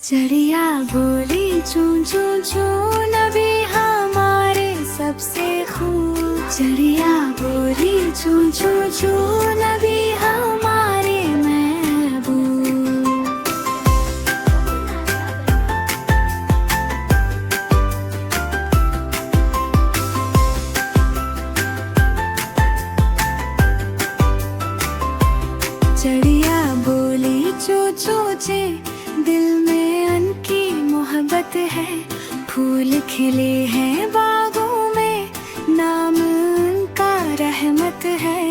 चिड़िया बोली चूं चूं चूं, नबी हमारे सबसे खूब। चिड़िया बोली चूं चूं चूं, नबी हमारे महबूब। चिड़िया बोली चूं चूं चे, दिल में उनकी मोहब्बत है। फूल खिले हैं बागों में, नाम उनका रहमत है।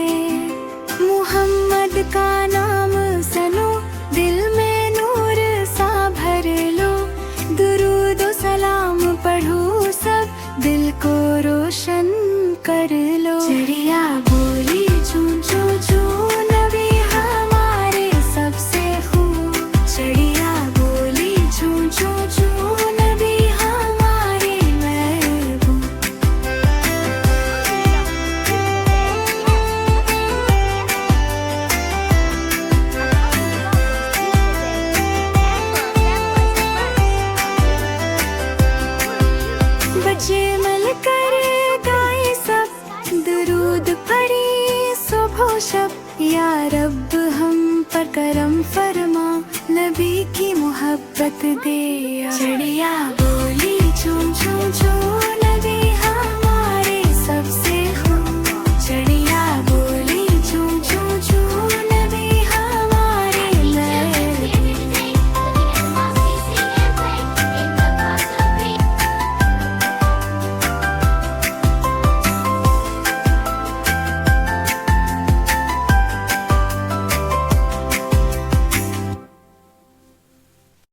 मुहम्मद का नाम सनो, दिल में नूर सा भर लो। दुरूद सलाम पढ़ो सब, दिल को रोशन कर लो। चिड़िया बोली चूं चूं चूं, नबी हमारे सबसे खूब। चिड़िया बोली चूं चूं चूं, नबी हमारे महबूब। बच्चे मिलकर गाए सब, दुरूद पढ़ी सुबह शब। या रब हम पर करम फरमा, नबी की मोहब्बत दे। चिड़िया बोली चूं चूं चूं,